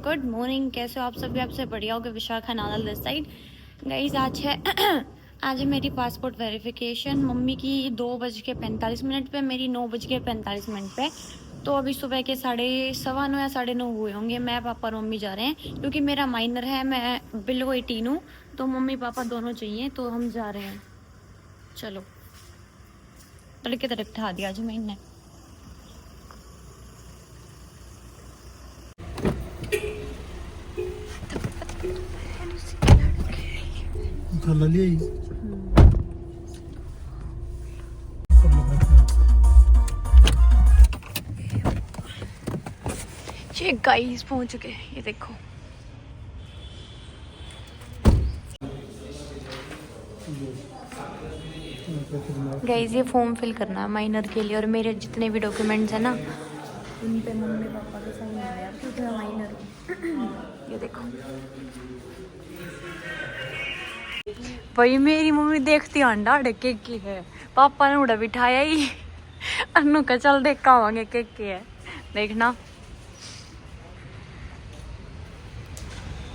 Good morning. कैसे हो आप सभी? आपसे बढ़िया होगा। Vishakha Nadal this side. Guys आज है आज है मेरी पासपोर्ट वेरिफिकेशन। मम्मी की 2:45 पे, मेरी 9:45 पे। तो अभी सुबह के 9:15 या 9:30 हुए होंगे। मैं, पापा और मम्मी जा रहे हैं क्योंकि मेरा माइनर है, मैं बिलो 18 हूँ, तो मम्मी पापा दोनों चाहिए, तो हम जा रहे हैं। चलो तड़के तड़क ठा दिया आज मैंने। ये गाइस पहुंच चुके हैं, ये देखो। गाइस ये फॉर्म फिल करना है माइनर के लिए, और मेरे जितने भी डॉक्यूमेंट्स हैं ना, उन पे मम्मी पापा का साइन है यार, क्योंकि मैं माइनर हूँ। ये देखो भाई, मेरी मम्मी देखती अंडा केक की है, पापा ने उड़ा बिठाया ही। अनु का चल देख आवांगे केक की है, देखना।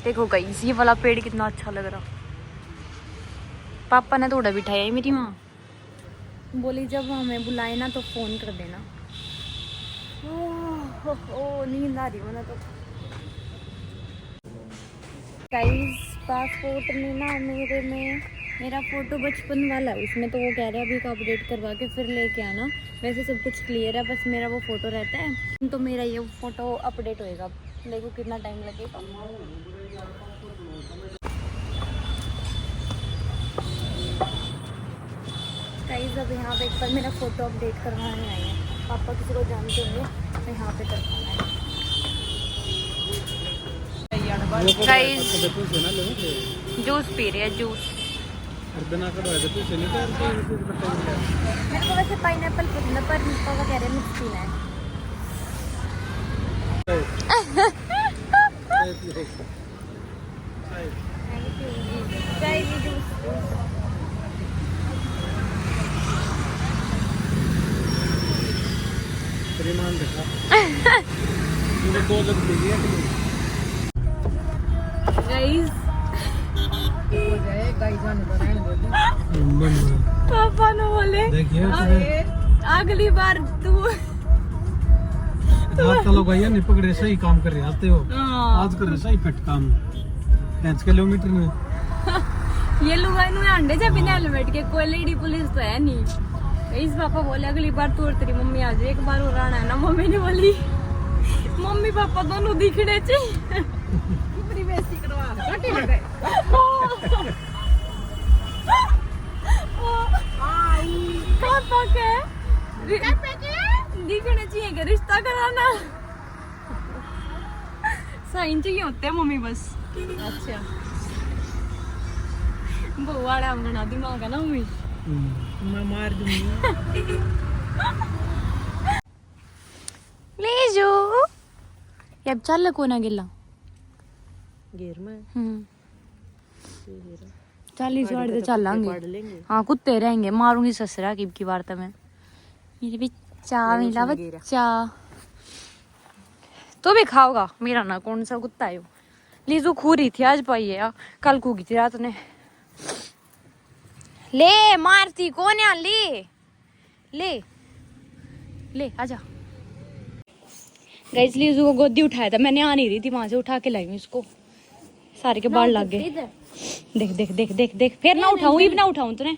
देखो गाइस ये वाला पेड़ कितना अच्छा लग रहा। पापा ने तो उड़ा बिठाया ही। मेरी माँ बोली जब हमें बुलाए ना तो फोन कर देना। ओ नींद आ रही हो ना। तो गाइस पासपोर्ट में ना मेरा फोटो बचपन वाला है उसमें, तो वो कह रहे हैं अभी का अपडेट करवा के फिर लेके आना। वैसे सब कुछ क्लियर है, बस मेरा वो फोटो रहता है, तो मेरा ये फोटो अपडेट होएगा। देखो कितना टाइम लगेगा। गाइस अब यहाँ पे एक बार मेरा फोटो अपडेट करवाने आए हैं। पापा किसी को जानते होंगे, तो यहाँ पे करवाना है। गाइस जूस पी रहे हैं, जूस। मेरे को वैसे पाइनएप्पल पसंद है, पर पापा कह रहे हैं मिक्स पीना है। चाय भी जूस। गाइस पापा ने बोले अगली बार तू चलो भैया नहीं पकड़े, सही काम कर रहे आते हो। आज कर रहे सही फिट काम 5 किलोमीटर में। ये लोग अंडे जा बिना हेलमेट के, कोई लेडी पुलिस तो है नहीं। इस पापा बोले अगली बार तू और तेरी मम्मी आ जाए, एक बार और आना है ना। मम्मी ने बोली मम्मी पापा दोनों दिखने चाहिए। पापा के दिखने चाहिए कि रिश्ता कराना साइन चाहिए होते हैं मम्मी बस। अच्छा बड़ा बना दिमाग है ना मम्मी। मैं मार दूंगी। ले जो ये अब चल को ना गिला घेर में 40 वाट तो चलांगे। हाँ कुत्ते रहेंगे, मारूंगी ससुरा की बार तो मैं। मेरे बच्चा मिला बच्चा, तो भी खाओगा मेरा ना। कौन सा कुत्ता है वो? लीजू खू रही थी आज, पाई है कल खूगी थी रात ने। ले मारती कौन है? ले ले ले आजा। गाइस लीजू को गोदी उठाया था मैंने, आ नहीं रही थी वहां से, उठा के लाई हूँ इसको। सारे के बाल लग गए। देख देख देख देख देख, फिर ना उठाऊं, ही ना उठाऊं तूने।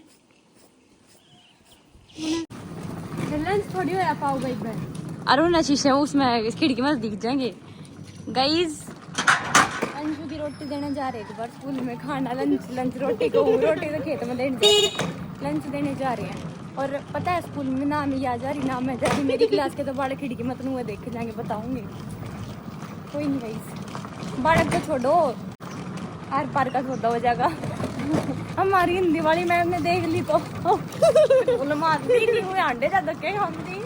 लंच थोड़ी होया पाओ गई बहन। अरे ना शीशे उसमें खिड़की में दिख जाएंगे। गाइस अंशु की रोटी देने जा रहे हैं, एक बार स्कूल में खाना लंच रोटी को, रोटी तो खेत में देने लंच देने जा रहे हैं। और पता है स्कूल में नाम ही आ जा रही, नाम है जा रही। मेरी क्लास के तो बालक खिड़की मत हुए देखे जाएंगे, बताऊंगी। कोई नहीं गाइस, बालक को छोड़ो, आर पार का सौदा हो जाएगा। हमारी हिंदी वाली मैम ने देख ली तो मारती नहीं हुए अंडे ज्यादा के खाती।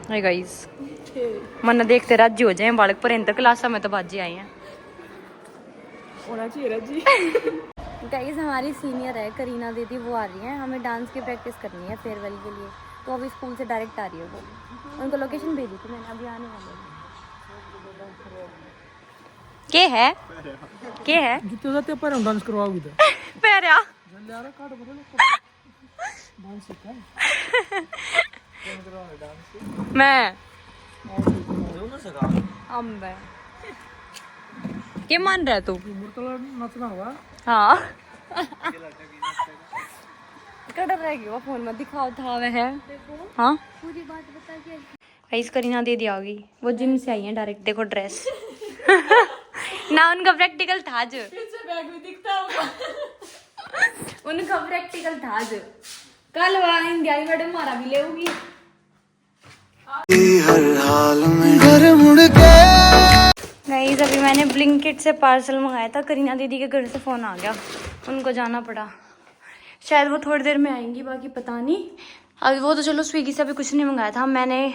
हाय गाइस मन देखते राज्य हो जाए बालक, पर इंटर क्लासा में तो बाजे आए हैं। गाइस हमारी सीनियर है करीना दीदी, वो आ रही है, हमें डांस की प्रैक्टिस करनी है फेयरवेल के लिए। तो अभी स्कूल से डायरेक्ट आ रही है वो। उनको लोकेशन भेजी थी मैंने, अभी आने वाले हैं। के है जितने जाते पर हम डांस करवाओगे तो पैरा जल्दी आ रहा काट बदलो डांस सीखा मैं दोनों सका अम्ब क्या मान रहा है तू? मुर्तला नचना होगा हाँ कट रहेगी वो फोन में दिखाओ था वह है। हाँ पूरी बात बता के गाइस करीना दीदी आ गई, वो जिम से आई है डायरेक्ट। देखो ड्रेस ना उनका प्रैक्टिकल था जो बैग में दिखता होगा उनका प्रैक्टिकल था जो कल आएंगे आई मैडम हमारा भी लेगी हर हाल में घर मुड़ के। गाइस अभी मैंने ब्लिंकिट से पार्सल मंगाया था, करीना दीदी के घर से फ़ोन आ गया, उनको जाना पड़ा। शायद वो थोड़ी देर में आएंगी, बाकी पता नहीं। अभी वो तो चलो स्विगी से भी कुछ नहीं मंगाया था मैंने,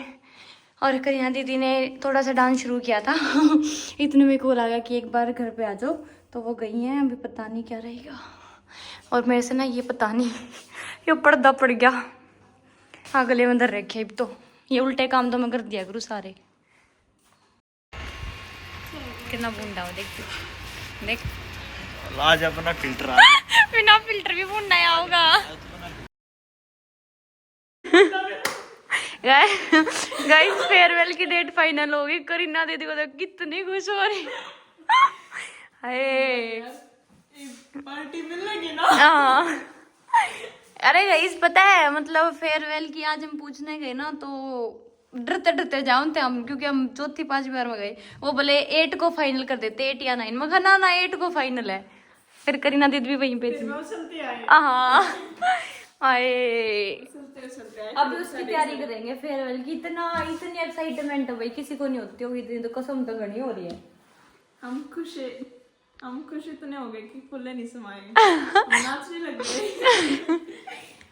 और करीना दीदी ने थोड़ा सा डांस शुरू किया था इतने में कॉल आ गया कि एक बार घर पे आ जाओ, तो वो गई हैं। अभी पता नहीं क्या रहेगा। और मेरे से ना ये पता नहीं ये पर्दा पड़ गया अगले में अंदर रखे। अब तो ये उल्टे काम तो मैं कर दिया करूँ सारे। कितना बूंदा हो देख तू, देख आज अपना फिल्टर आ बिना फिल्टर भी बूंदा होगा। गाइस फेयरवेल की डेट फाइनल हो गई, करीना दीदी को तो कितनी खुश हो रही है। पार्टी मिलेगी ना। हाँ अरे गाइस पता है मतलब फेयरवेल की आज हम पूछने गए ना, तो डरते डरते जाओ थे हम, क्योंकि हम चौथी पांचवी बार में गए। वो बोले 8 को फाइनल कर देते, 8 या 9। मैं कहा ना 8 को फाइनल है। फिर करीना दीदी भी वहीं पे थी। हाँ आए अभी उसकी तैयारी करेंगे फेयरवेल की। इतनी एक्साइटमेंट है भाई, किसी को नहीं होती होगी इतनी, तो कसम तो घनी हो रही है। हम खुश इतने हो गए कि फुल्ले नहीं समाए नाचने लग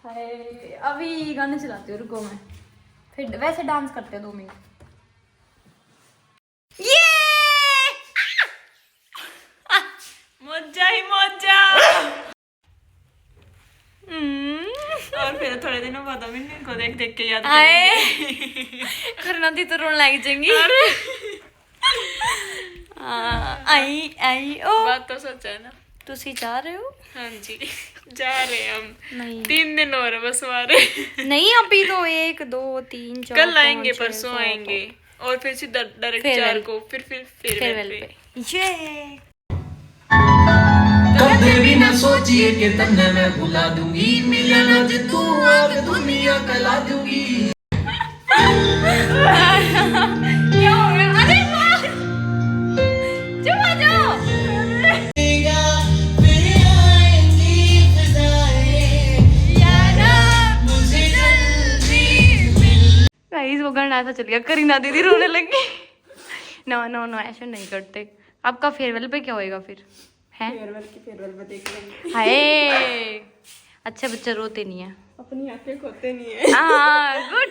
गए। अभी गाने चलाती हूँ, रुको मैं फिर वैसे डांस करते हैं 2 मिनट। ये मजा ही मजा। और फिर थोड़े दिनों बाद हम इनको देख देख के याद करेंगे। करना थी तो रोने लग जाएंगी। आई आई ओ बात तो सच है ना। तुसी जा रहे हो? हाँ जी जा रहे हैं हम। नहीं 3 दिन और है बस हमारे। नहीं अभी तो 1 2 3 4 कल आएंगे, परसों आएंगे, और फिर सीधा डायरेक्ट 4 को फिर फेयरवेल पे। ये कभी भी ना सोचिए कि तन्ने मैं भुला दूंगी, मिले ना जितू आग दुनिया कला दूंगी। क्या हो गया? अरे वाह चुप आ जाओ। गाइस वो गाना ऐसा चल गया, करीना दीदी रोने लगी। नो नो नो ऐसे नहीं करते। आपका फेयरवेल पे क्या होएगा फिर? हैं फेयरवेल पे देख लेंगे। हाय अच्छे बच्चे रोते नहीं है। अपनी आंखें खोते नहीं है। हाँ गुड